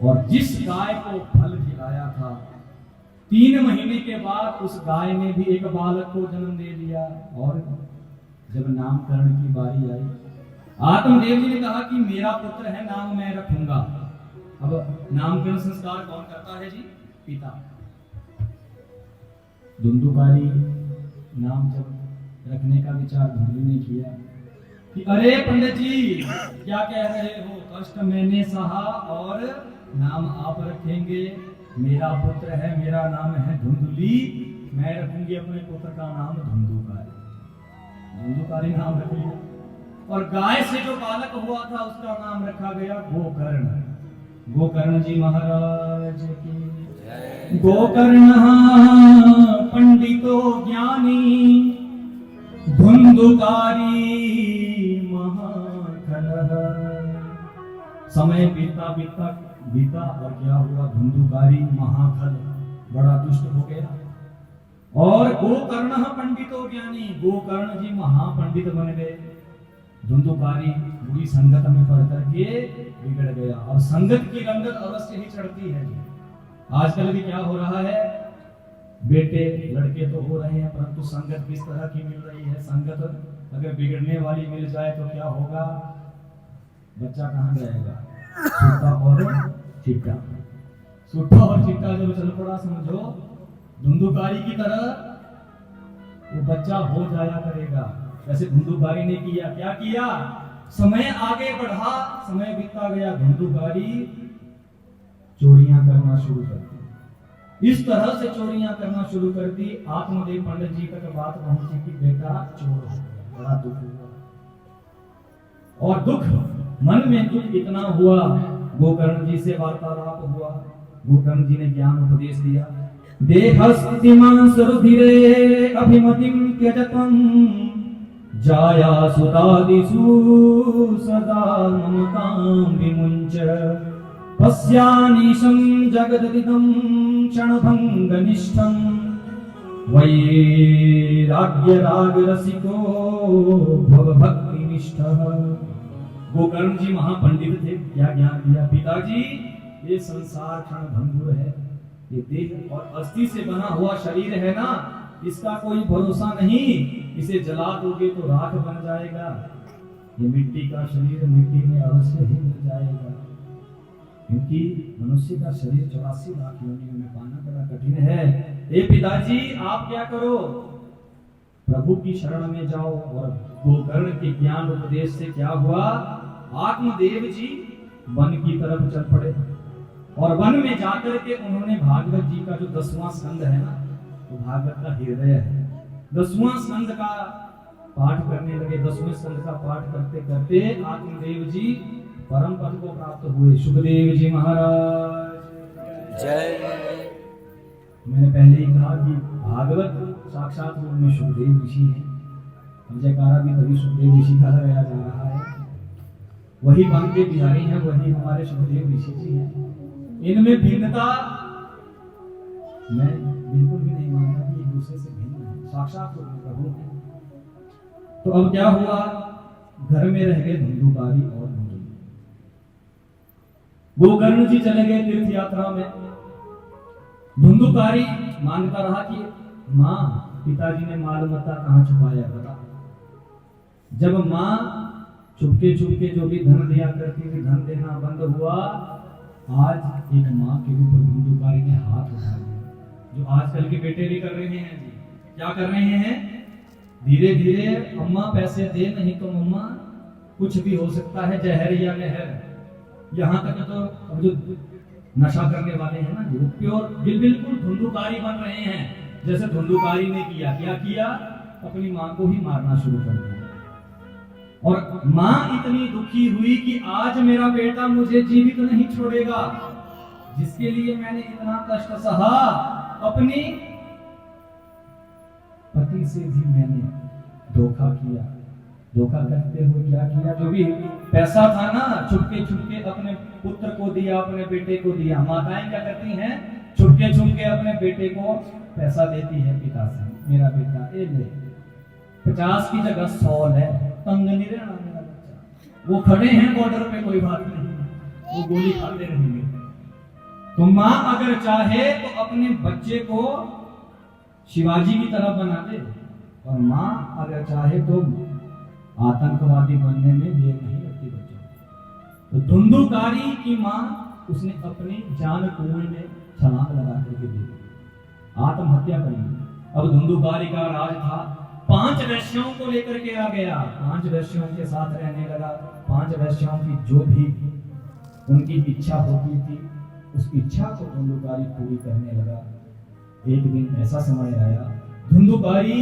और जिस गाय को फल खिलाया था 3 महीने के बाद उस गाय ने भी एक बालक को जन्म दे दिया। और जब नामकरण की बारी आई, आत्मदेव जी ने कहा कि मेरा पुत्र है, नाम मैं रखूंगा। अब नामकरण संस्कार कौन करता है जी? पिता। धुंधुकारी नाम जब रखने का विचार धुंधु ने किया कि अरे पंडित जी क्या कह रहे हो, कष्ट मैंने सहा और नाम आप रखेंगे। मेरा पुत्र है, मेरा नाम है धुंधुली, मैं रखूंगी अपने पुत्र का नाम धुंधुकारी। धुंधुकारी नाम रख लिया। और गाय से जो बालक हुआ था उसका नाम रखा गया गोकर्ण। गोकर्ण जी महाराज की गोकर्ण पंडितो ज्ञानी धुंधुकारी महाखल। समय बीता बीता बीता और क्या हुआ? धुंधुकारी महाखल बड़ा दुष्ट हो गया। और गोकर्ण पंडितो ज्ञानी, गोकर्ण जी महापंडित बन गए। धुंधुकारी बुरी संगत में पड़ करके बिगड़ गया। और संगत की रंगत अवश्य ही चढ़ती है। आजकल भी क्या हो रहा है? बेटे लड़के तो हो रहे हैं, परंतु संगत किस तरह की मिल रही है? संगत अगर बिगड़ने वाली मिल जाए तो क्या होगा? बच्चा कहाँ जाएगा? सूटा और चिट्टा। सूटा और चिट्टा जब चल पड़ा, समझो धुंधुकारी की तरह वो बच्चा हो जाया करेगा। वैसे धुंधुकारी ने किया, क्या किया? समय आगे बढ़ा, समय बीतता गया, धुंधुकारी चोरियां करना शुरू कर दी। इस तरह से चोरियां करना शुरू कर दी। आत्मदेव पंडित जी तक बात पहुंची कि बेटा चोर हो गया। बड़ा दुख हुआ। और दुख मन में दुख इतना हुआ, गोकर्ण जी से वार्तालाप हुआ। गोकर्ण जी ने ज्ञान उपदेश दिया। देहस्तिमां सुरधिरे अभिमतिं त्यजतं जाया सुतादिषु सदा ममतां विमुञ्च पश्यानीशं जगदिदं क्षणभङ्गनिष्ठं वैराग्यरागरसिको भवभक्तिनिष्ठः। गोकर्ण जी महापंडित थे। क्या ज्ञान दिया? पिताजी ये संसार क्षणभंगुर है, ये देह और अस्थि से बना हुआ शरीर है ना, इसका कोई भरोसा नहीं। इसे जला दोगे तो राख बन जाएगा। ये मिट्टी का शरीर मिट्टी में अवश्य ही मिल जाएगा, क्योंकि मनुष्य का शरीर 84 लाख योनियों में पाना बड़ा कठिन है। ए पिताजी आप क्या करो, प्रभु की शरण में जाओ। और गोकर्ण के ज्ञान उपदेश से क्या हुआ? आत्मदेव जी वन की तरफ चल पड़े। और वन में जाकर के उन्होंने भागवत जी का जो 10वां स्कंद है ना, तो भागवत का हृदय है, 10वां स्कंद का पाठ करने लगे। 10वें स्कंद का पाठ करते करते आत्मदेव जी परम पद को प्राप्त हुए। सुखदेव जी महाराज जय। मैंने पहले ही कहा कि भागवत साक्षात रूप में सुखदेव ऋषि है। जयकारा भी तभी सुखदेव ऋषि का लगाया जा रहा है। वही वन के बिहारी हैं, वही हमारे सुखदेव ऋषि जी हैं। इनमें भिन्नता मैं बिल्कुल भी नहीं मानता कि एक दूसरे से भिन्न है, साक्षात रूप में प्रभु है। तो अब क्या हुआ? घर में रह गए धुंधुकारी और धुंधुली। गोकर्ण जी चले गए तीर्थ यात्रा में। धुंधुकारी मांगता रहा कि माँ पिताजी ने माल मत्ता कहाँ छुपाया बता। जब माँ चुपके चुपके जो भी धन दिया करती थी, धन देना बंद हुआ। आज एक माँ के ऊपर धुंधुकारी ने हाथ उठा दिया, जो आजकल के बेटे भी कर रहे हैं जी। क्या कर रहे हैं? धीरे धीरे अम्मा पैसे दे, नहीं तो मम्मा कुछ भी हो सकता है, जहर या लहर। यहाँ तक तो अब जो नशा करने वाले हैं ना, जो प्योर बिल्कुल धुंधुकारी बन रहे हैं। जैसे धुंधुकारी ने किया, क्या किया? अपनी माँ को ही मारना शुरू कर दिया। और माँ इतनी दुखी हुई कि आज मेरा बेटा मुझे जीवित नहीं छोड़ेगा, जिसके लिए मैंने इतना कष्ट सहा। अपनी पति से भी मैंने धोखा किया। धोखा करते हुए क्या किया? जो भी पैसा था ना, छुपके छुपके अपने पुत्र को दिया, अपने बेटे को दिया। माताएं क्या करती हैं? छुपके छुपके अपने बेटे को पैसा देती है पिता से। मेरा बेटा ए ले 50 की जगह 100 है, तंग नहीं रहना मेरा बच्चा। वो खड़े हैं बॉर्डर पे, कोई बात नहीं, वो गोली खाते रहेंगे। तो मां अगर चाहे तो अपने बच्चे को शिवाजी की तरह बना दे, और मां अगर चाहे तो आतंकवादी बनने में देर नहीं लगती बच्चों। तो धुंधुकारी की मां, उसने अपनी जान कुएं में छलांग लगा करके दी, आत्महत्या कर ली। अब धुंधुकारी का राज था, 5 वैश्यों को लेकर के आ गया, 5 वैश्यों के साथ रहने लगा। 5 वैश्यों की जो भी उनकी इच्छा होती थी, उस इच्छा को धुंधुकारी पूरी करने लगा। एक दिन ऐसा समय आया, धुंधुकारी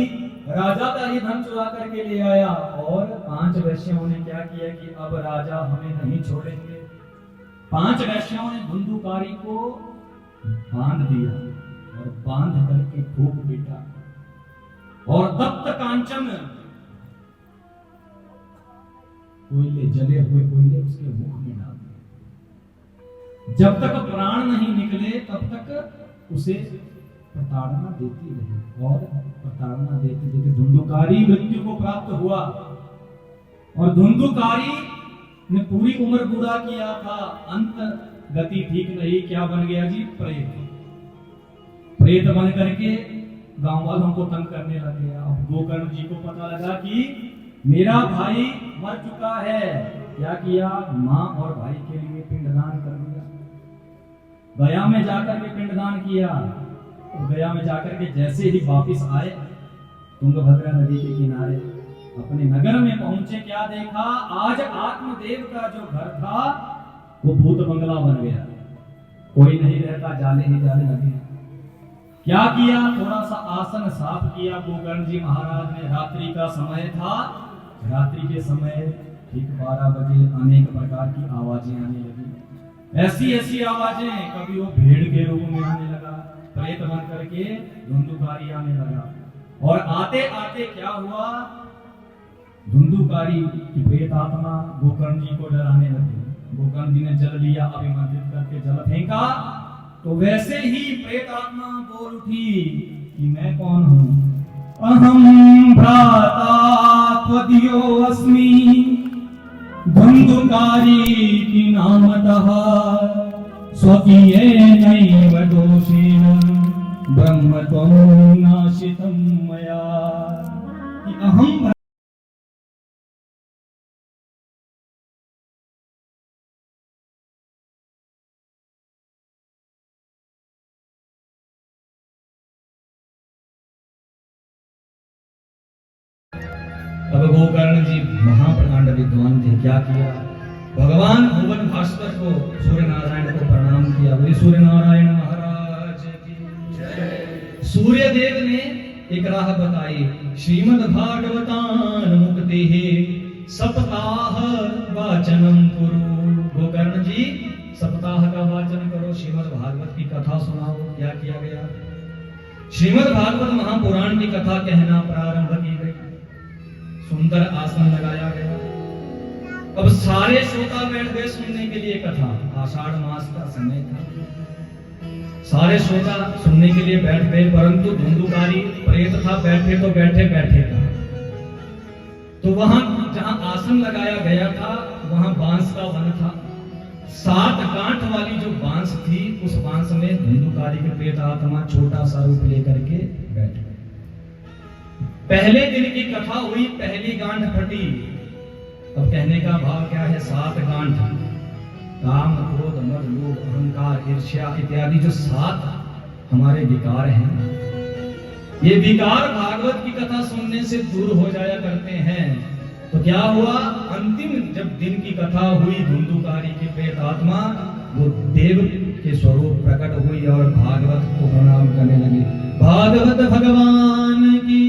राजा का ही धन चुरा करके ले आया, और 5 वैश्यों ने क्या किया कि अब राजा हमें नहीं छोड़ेंगे। 5 वैश्यों ने धुंधुकारी को बांध दिया, और बांध करके खूब पीटा, और तप्त कांचन कोयले, जले हुए कोयले उसके मुख में डाल दिए। जब तक प्राण नहीं निकले तब तक उसे प्रताड़ना देती रही, और प्रताड़ना देते देते धुंधुकारी मृत्यु को प्राप्त हुआ। और धुंधुकारी ने पूरी उम्र बुरा किया था, अंत गति ठीक नहीं, क्या बन गया जी? प्रेत। प्रेत बन करके गांव वालों को तंग करने लग गया। अब गोकर्ण जी को पता लगा कि मेरा भाई मर चुका है। क्या किया? मां और भाई के लिए पिंडदान कर दिया। गया में जाकर के पिंडदान किया। और गया में जाकर के जैसे ही वापस आए, तुंगभद्रा नदी के किनारे अपने नगर में पहुंचे, क्या देखा? आज आत्मदेव का जो घर था वो भूत बंगला बन गया, कोई नहीं रहता, जाले ही जाले लगे। क्या किया? थोड़ा सा आसन साफ किया गोकर्ण जी महाराज ने। रात्रि का समय था, रात्रि के समय ठीक 12 बजे अनेक प्रकार की आवाजें आने लगी। ऐसी ऐसी आवाजें, कभी वो भेड़ के रूप में आने लगा, प्रेत बन करके धुंधुकारी आने लगा। और आते आते क्या हुआ? धुंधुकारी की प्रेत आत्मा गोकर्ण जी को डराने लगी। गोकर्ण जी ने जल लिया, अभिमंत्रित करके जल फेंका, तो वैसे ही प्रेत आत्मा बोल उठी कि मैं कौन हूं? अहम भ्राता त्वदीयो अस्मि धुंधुकारी की नामतः स्वकीयेनैव दोषेण ब्रह्मत्वं नाशितं मया। कि अहम अब गोकर्ण जी महाप्रकांड विद्वान थे। क्या किया? भगवान भुवन भास्कर को, सूर्य नारायण को प्रणाम किया। बोले सूर्य नारायण महाराज की जय। सूर्य देव ने एक राह बताई, श्रीमद् भागवतान मुक्तिः सप्ताह वाचनम कुरु। गोकर्ण जी सप्ताह का वाचन करो, श्रीमद् भागवत की कथा सुनाओ। क्या किया गया? श्रीमद् भागवत महापुराण की कथा कहना प्रारंभ की गई। सुंदर आसन लगाया गया। अब सारे श्रोता बैठ गए सुनने के लिए कथा। आषाढ़ मास का समय था, सारे श्रोता सुनने के लिए बैठ गए, परंतु धुंधुकारी प्रेत था, बैठे तो बैठे बैठे था। तो वहां जहां आसन लगाया गया था वहां बांस का वन था। 7 गांठ वाली जो बांस थी, उस बांस में धुंधुकारी के प्रेत आत्मा छोटा सा रूप लेकर के बैठ गए। पहले दिन की कथा हुई, पहली गांठ फटी। अब कहने का भाव क्या है? 7 गांठ, काम, क्रोध, मद, लोभ, अहंकार, ईर्ष्या इत्यादि जो 7 हमारे विकार हैं, ये विकार भागवत की कथा सुनने से दूर हो जाया करते हैं। तो क्या हुआ? अंतिम जब दिन की कथा हुई, धुंधुकारी की प्रेत आत्मा वो देव के स्वरूप प्रकट हुई और भागवत को प्रणाम करने लगी। भागवत भगवान की,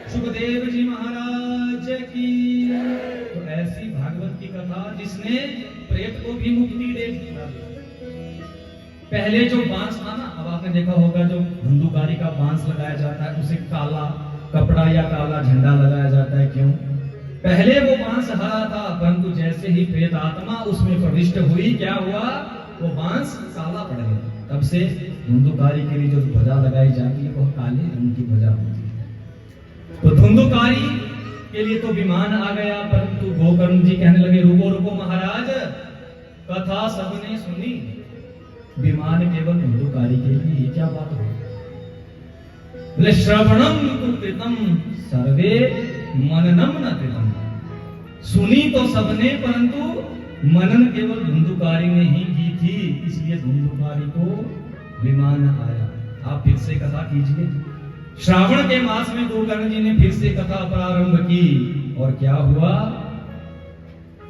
सुखदेव जी महाराज की। तो ऐसी भागवत की कथा जिसने प्रेत को भी मुक्ति दे दी। पहले जो बांस था ना, अब आपने देखा होगा जो धुंधुकारी का बांस लगाया जाता है उसे काला कपड़ा या काला झंडा लगाया जाता है। क्यों? पहले वो बांस हरा था, परंतु जैसे ही प्रेत आत्मा उसमें प्रविष्ट हुई, क्या हुआ? वो बांस काला पड़ गया। तब से धुंधुकारी के लिए जो ध्वजा लगाई जाती है वो काले रंग की ध्वजा होती है। तो धुंधुकारी के लिए तो विमान आ गया, परंतु गोकर्ण जी कहने लगे रुको रुको महाराज, कथा सबने सुनी, विमान केवल धुंधुकारी के लिए, ये क्या बात है? बोले श्रवणम तु कृतम सर्वे मननम न कृतम। सुनी तो सबने परंतु मनन केवल धुंधुकारी ने ही की थी, इसलिए धुंधुकारी को विमान आया। आप फिर से कथा कीजिए। श्रावण के मास में गोकर्ण जी ने फिर से कथा प्रारंभ की और क्या हुआ?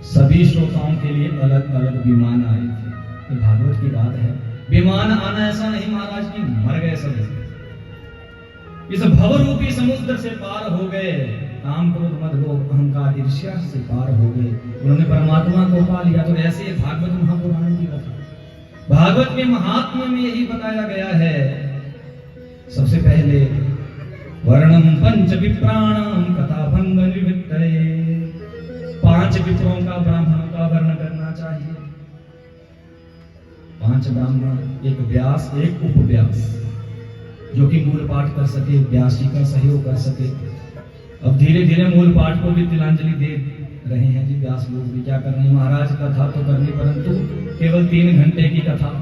सभी श्रोताओं के लिए अलग अलग विमान आए थे। ये भागवत की बात है। विमान आना ऐसा नहीं महाराज की मर गए सब, इस भवरूपी समुद्र से पार हो गए, काम क्रोध मद लोभ अहंकार ईर्ष्या से पार हो गए, उन्होंने परमात्मा को पा लिया। तो ऐसे भागवत महापुराण की कथा, भागवत के महात्म्य में यही बताया गया है। सबसे पहले वर्णम पंच विप्राणाम कथा भंग निवृत्तये, 5 विप्रों का ब्राह्मणों का वर्ण करना चाहिए। 5 ब्राह्मण, एक व्यास, एक उपव्यास, जो कि मूल पाठ कर सके, व्यास जी का सहयोग कर सके। अब धीरे धीरे मूल पाठ को भी तिलांजलि दे रहे हैं जी व्यास लोग भी। क्या कर रहे हैं महाराज? कथा तो करनी, परंतु केवल 3 घंटे की कथा।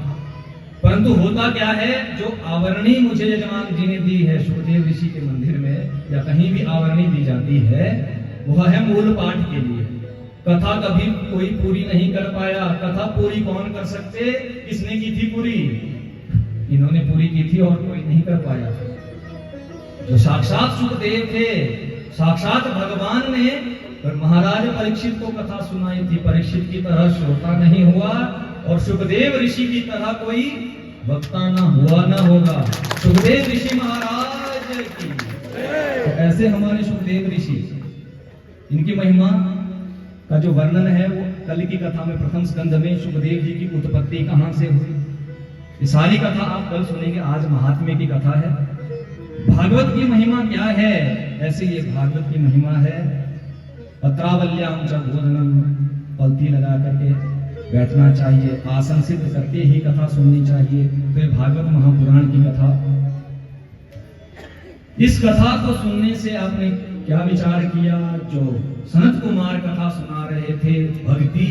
परंतु होता क्या है, जो आवरणी मुझे यजमान जी ने दी है सुखदेव ऋषि के मंदिर में, या कहीं भी आवरणी दी जाती है, वह है मूल पाठ के लिए। कथा कभी कोई पूरी नहीं कर पाया। कथा पूरी कौन कर सकते? किसने की थी पूरी? इन्होंने पूरी की थी और कोई नहीं कर पाया। जो साक्षात सुखदेव थे, साक्षात भगवान ने पर महाराज परीक्षित को कथा सुनाई थी। परीक्षित की तरह श्रोता नहीं हुआ और सुखदेव ऋषि की तरह कोई वक्ता ना हुआ ना होगा। सुखदेव ऋषि महाराज की। तो ऐसे हमारे सुखदेव ऋषि, इनकी महिमा का जो वर्णन है वो कल की कथा में प्रथम स्कंद में सुखदेव जी की उत्पत्ति कहां से हुई, ये सारी कथा आप कल सुनेंगे। आज महात्म्य की कथा है। भागवत की महिमा क्या है? ऐसे ये भागवत की महिमा है। पत्रावल्याम च भोजनम, पलती लगा करके बैठना चाहिए, आसन सिद्ध करके ही कथा सुननी चाहिए। फिर भागवत महापुराण की कथा, इस कथा को सुनने से आपने क्या विचार किया? जो सनत कुमार कथा सुना रहे थे, भक्ति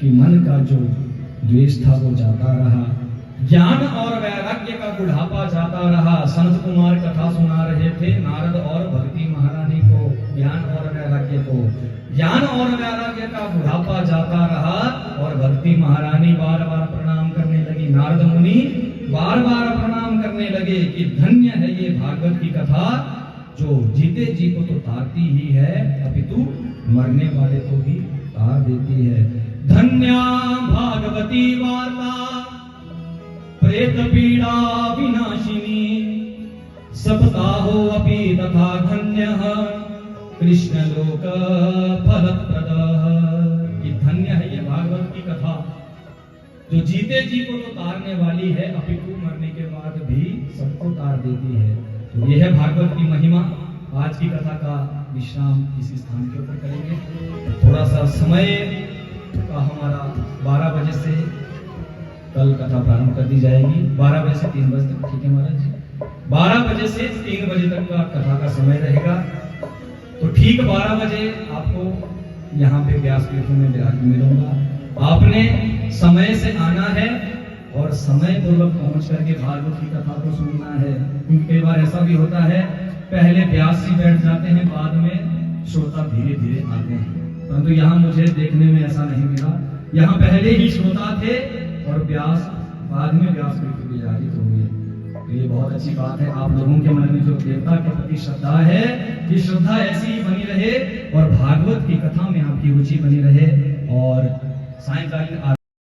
कि मन का जो द्वेष था वो जाता रहा, ज्ञान और वैराग्य का बुढ़ापा जाता रहा। सनत कुमार कथा सुना रहे थे नारद और भक्ति महारानी को, ज्ञान और वैराग्य को। ज्ञान और वैराग्य का बुढ़ापा जाता रहा और भक्ति महारानी बार बार प्रणाम करने लगी। नारद मुनि बार बार प्रणाम करने लगे कि धन्य है ये भागवत की कथा, जो जीते जी को तो तारती ही है, अपितु मरने वाले को भी तार देती है। धन्या भागवती वार्ता प्रेत पीड़ा विनाशिनी, सप्ताहो अपि तथा धन्यः कृष्ण लोक फलप्रदः। कि धन्य है ये भागवत की कथा, जो जीते जी को तो तारने वाली है, अपितु मरने के बाद भी सबको तार देती है। तो यह है भागवत की महिमा। आज की कथा का विश्राम इसी स्थान के ऊपर करेंगे। थोड़ा सा समय का हमारा 12 बजे से कल कथा प्रारंभ कर दी जाएगी, 12 बजे से 3 बजे तक। ठीक है महाराज जी, 12 बजे से 3 बजे तक का कथा का समय रहेगा। तो ठीक 12 बजे आपको यहाँ पे व्यासपीठ में मिलूंगा। आपने समय से आना है और समय पूर्वक पहुंच करके भागवत की कथा को सुनना है। क्योंकि कई बार ऐसा भी होता है, पहले व्यास जी बैठ जाते हैं, बाद में श्रोता धीरे धीरे आते हैं। परंतु यहाँ मुझे देखने में ऐसा नहीं मिला। यहाँ पहले ही श्रोता थे और व्यास बाद में व्यासपीठ पे विराजित हो गए। तो ये बहुत अच्छी बात है। आप लोगों के मन में जो देवता के प्रति श्रद्धा है, ये श्रद्धा ऐसी ही बनी रहे और भागवत की कथा में आपकी रुचि बनी रहे। और सायंकालीन